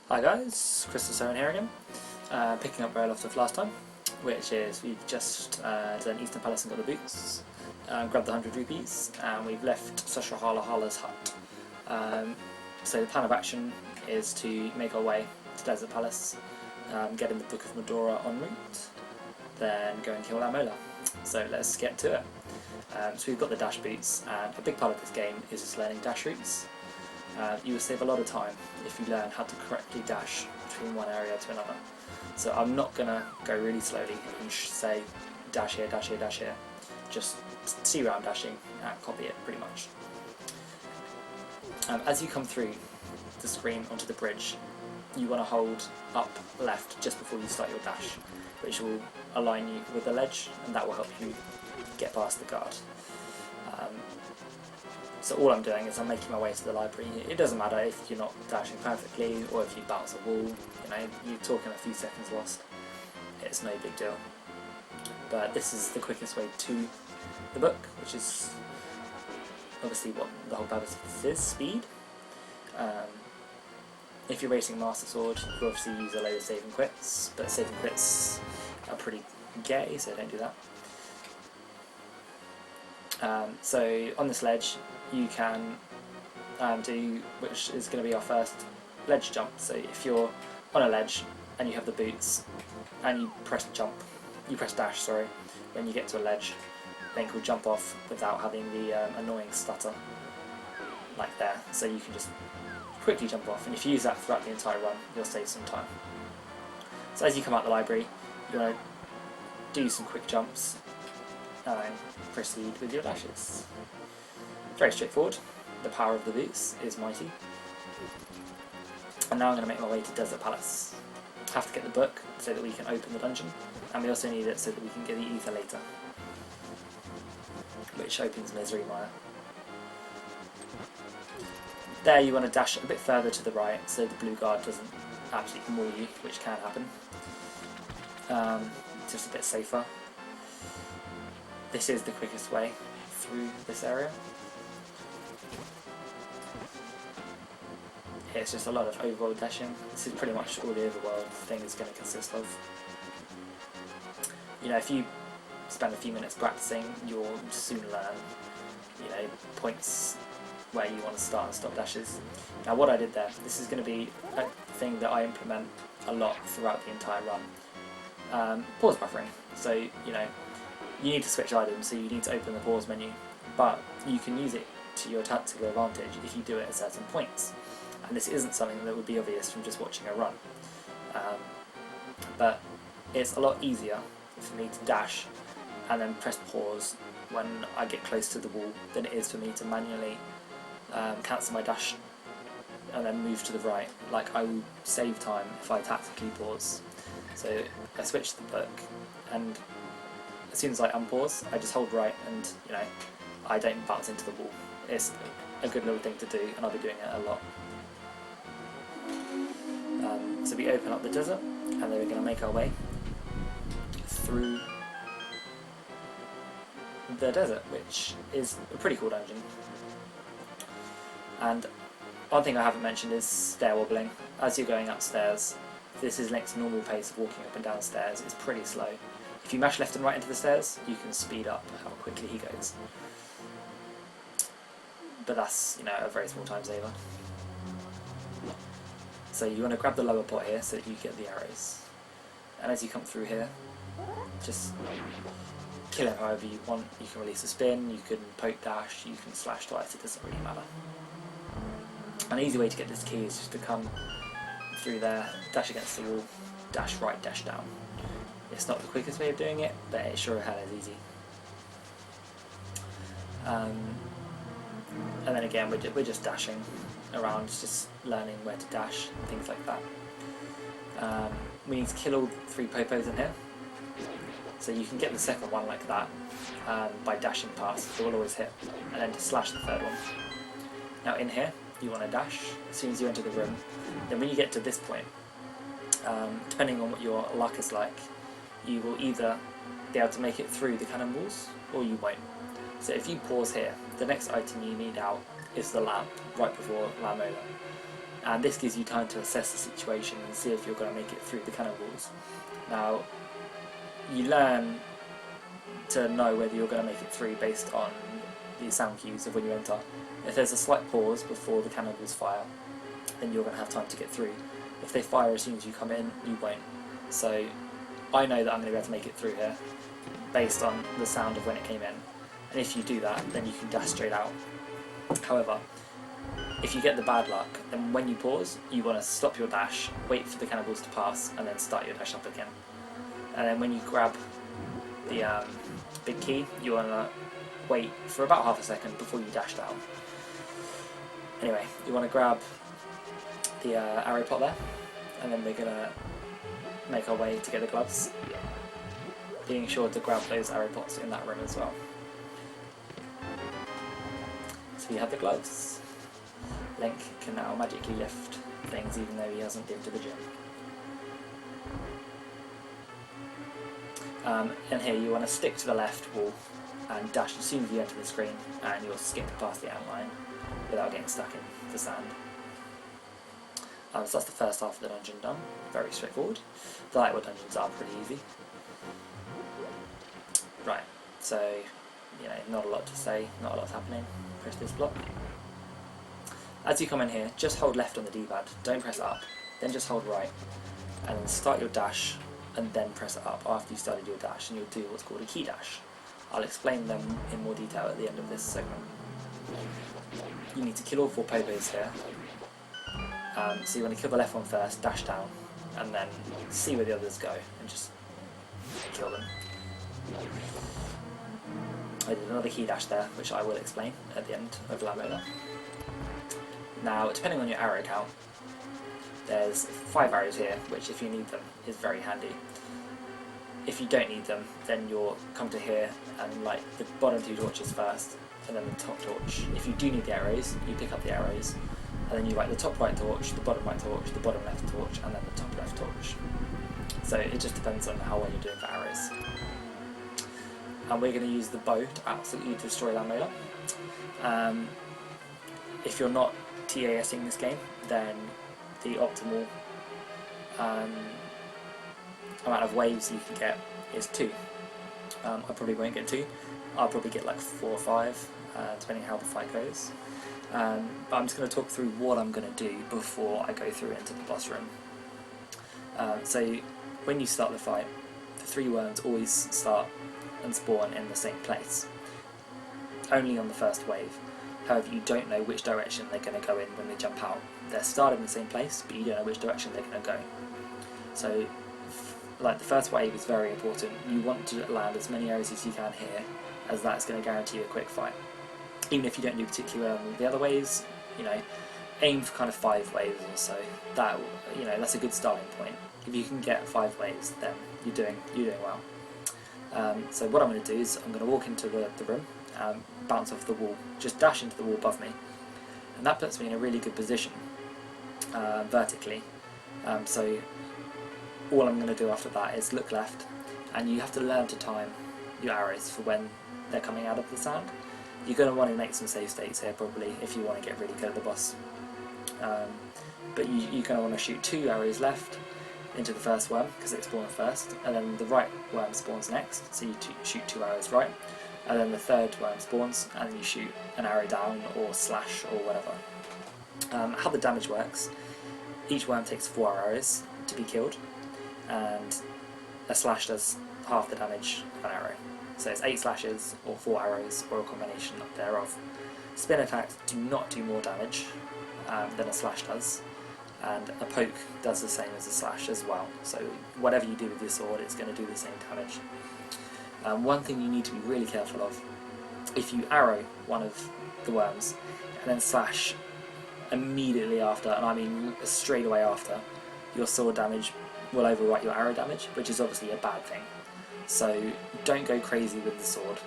Hi guys, Crystal7 here again, picking up where I left off last time, which is we've just done Eastern Palace and got the boots, grabbed the 100 rupees, and we've left Hala's hut. So the plan of action is to make our way to Desert Palace, get in the Book of Medora en route, then go and kill Lamola. So let's get to it. So we've got the dash boots, and a big part of this game is just learning dash routes. You will save a lot of time if you learn how to correctly dash between one area to another. So I'm not going to go really slowly and say dash here, dash here, dash here. Just see where I'm dashing and copy it pretty much. As you come through the screen onto the bridge, you want to hold up left just before you start your dash, which will align you with the ledge, and that will help you get past the guard. So all I'm doing is I'm making my way to the library. It doesn't matter if you're not dashing perfectly or if you bounce a wall, you're talking a few seconds lost. It's no big deal. But this is the quickest way to the book, which is obviously what the whole purpose of this is, speed. If you're racing Master Sword, you obviously use a load of save and quits, but save and quits are pretty gay, so don't do that. So on this ledge you can do, which is going to be our first ledge jump. So if you're on a ledge and you have the boots and you press dash, sorry, when you get to a ledge, then you'll jump off without having the annoying stutter like there. So you can just quickly jump off, and if you use that throughout the entire run, you'll save some time. So as you come out the library, you want to do some quick jumps and proceed with your dashes. Very straightforward. The power of the boots is mighty. And now I'm going to make my way to Desert Palace. Have to get the book so that we can open the dungeon, and we also need it so that we can get the ether later, which opens Misery Mire. There you want to dash a bit further to the right so the blue guard doesn't actually maul you, which can happen. Just a bit safer. This is the quickest way through this area. It's just a lot of overworld dashing. This is pretty much all the overworld thing is going to consist of. If you spend a few minutes practicing, you'll soon learn, points where you want to start and stop dashes. Now what I did there, this is going to be a thing that I implement a lot throughout the entire run. Pause buffering. So, you need to switch items, so you need to open the pause menu, but you can use it to your tactical advantage if you do it at certain points. And this isn't something that would be obvious from just watching a run. But it's a lot easier for me to dash and then press pause when I get close to the wall than it is for me to manually cancel my dash and then move to the right. Like, I will save time if I tactically pause. So I switch the book, and as soon as I unpause, I just hold right, and I don't bounce into the wall. It's a good little thing to do, and I'll be doing it a lot. So we open up the desert, and then we're going to make our way through the desert, which is a pretty cool dungeon. And one thing I haven't mentioned is stair wobbling. As you're going upstairs, this is Link's normal pace of walking up and down stairs. It's pretty slow. If you mash left and right into the stairs, you can speed up how quickly he goes. But that's, a very small time saver. So you want to grab the lower pot here so that you get the arrows. And as you come through here, just kill him however you want. You can release a spin, you can poke dash, you can slash twice, it doesn't really matter. An easy way to get this key is just to come through there, dash against the wall, dash right, dash down. It's not the quickest way of doing it, but it sure hell is easy. And then again, we're just dashing around, just learning where to dash, and things like that. We need to kill all 3 popos in here. So you can get the second one like that by dashing past, so we'll always hit, and then to slash the third one. Now in here, you want to dash as soon as you enter the room. Then when you get to this point, depending on what your luck is like, you will either be able to make it through the cannonballs, or you won't. So if you pause here, the next item you need out is the lamp, right before Lamola. and this gives you time to assess the situation and see if you're going to make it through the cannonballs. Now, you learn to know whether you're going to make it through based on the sound cues of when you enter. If there's a slight pause before the cannonballs fire, then you're going to have time to get through. If they fire as soon as you come in, you won't. So I know that I'm going to be able to make it through here based on the sound of when it came in, and if you do that, then you can dash straight out. However, if you get the bad luck, then when you pause, you want to stop your dash, wait for the cannonballs to pass, and then start your dash up again. And then when you grab the big key, you want to wait for about half a second before you dash down. Anyway, you want to grab the arrow pot there, and then we're going to make our way to get the gloves, being sure to grab those arrow pots in that room as well. So you have the gloves. Link can now magically lift things even though he hasn't been to the gym. And here you want to stick to the left wall and dash as soon as you enter the screen, and you'll skip past the outline without getting stuck in the sand. So that's the first half of the dungeon done. Very straightforward. The lightwood dungeons are pretty easy. Right, so, you know, not a lot to say, not a lot's happening. Press this block. As you come in here, just hold left on the D-pad, don't press up, then just hold right, and then start your dash, and then press it up after you've started your dash, and you'll do what's called a key dash. I'll explain them in more detail at the end of this segment. You need to kill all 4 popos here. So you want to kill the left one first, dash down, and then see where the others go, and just kill them. I did another key dash there, which I will explain at the end of Lambola. Now, depending on your arrow count, there's 5 arrows here, which if you need them is very handy. If you don't need them, then you'll come to here and light the bottom 2 torches first, and then the top torch. If you do need the arrows, you pick up the arrows, and then you light the top right torch, the bottom right torch, the bottom left torch, and then the top left torch. So it just depends on how well you're doing for arrows. And we're going to use the bow to absolutely destroy Lambola. If you're not TASing this game, then the optimal amount of waves you can get is 2. I probably won't get 2, I'll probably get like 4 or 5, depending on how the fight goes. But I'm just going to talk through what I'm going to do before I go through into the boss room. So when you start the fight, the 3 worms always start and spawn in the same place, only on the first wave. However, you don't know which direction they're going to go in when they jump out. They're starting in the same place, but you don't know which direction they're going to go. So, like, the first wave is very important. You want to land as many arrows as you can here, as that's going to guarantee you a quick fight. Even if you don't do particularly well on the other waves, you know, aim for kind of 5 waves or so. That, you know, that's a good starting point. If you can get 5 waves, then you're doing well. So what I'm going to do is I'm going to walk into the room, bounce off the wall, just dash into the wall above me, and that puts me in a really good position vertically. So all I'm going to do after that is look left, and you have to learn to time your arrows for when they're coming out of the sand. You're going to want to make some save states here probably if you want to get really good at the boss. But you're going to want to shoot 2 arrows left into the first worm, because it spawns first, and then the right worm spawns next, so you shoot 2 arrows right, and then the third worm spawns, and you shoot an arrow down, or slash, or whatever. How the damage works, each worm takes 4 arrows to be killed, and a slash does half the damage of an arrow. So it's 8 slashes, or 4 arrows, or a combination thereof. Spin attacks do not do more damage than a slash does, and a poke does the same as a slash as well. So whatever you do with your sword, it's going to do the same damage. One thing you need to be really careful of, if you arrow one of the worms and then slash immediately after, and I mean straight away after, your sword damage will overwrite your arrow damage, which is obviously a bad thing. So don't go crazy with the sword.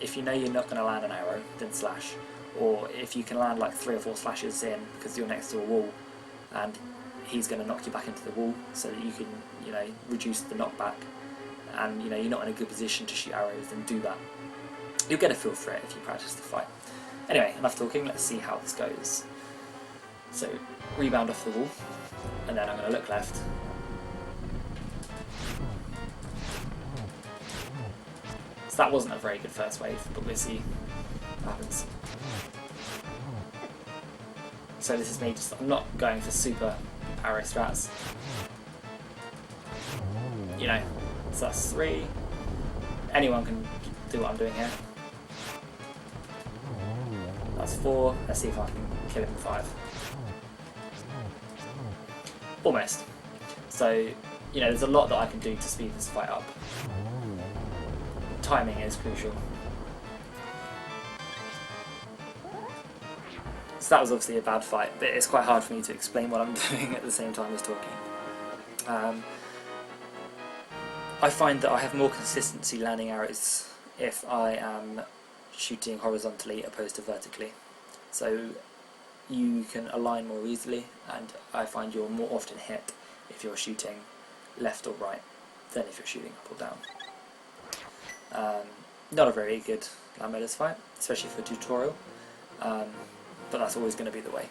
If you know you're not going to land an arrow, then slash. Or if you can land like 3 or 4 slashes in because you're next to a wall, and he's going to knock you back into the wall, so that you can, you know, reduce the knockback, and you know you're not in a good position to shoot arrows, then do that. You'll get a feel for it if you practice the fight. Anyway, enough talking, let's see how this goes. So rebound off the wall, and then I'm going to look left. So that wasn't a very good first wave, but we'll see what happens. So this is me just, I'm not going for super arrow strats. You know, so that's 3. Anyone can do what I'm doing here. That's 4. Let's see if I can kill him with 5. Almost. So, you know, there's a lot that I can do to speed this fight up. Timing is crucial. So that was obviously a bad fight, but it's quite hard for me to explain what I'm doing at the same time as talking. I find that I have more consistency landing arrows if I am shooting horizontally opposed to vertically. So you can align more easily, and I find you're more often hit if you're shooting left or right than if you're shooting up or down. Not a very good land mode fight, especially for tutorial, but that's always going to be the way.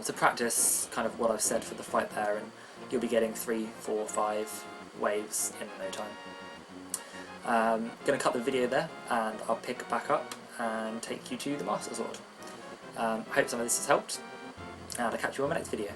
So practice kind of what I've said for the fight there, and you'll be getting 3, 4, 5 waves in no time. Going to cut the video there, and I'll pick back up and take you to the Master Sword. I hope some of this has helped, and I'll catch you on my next video.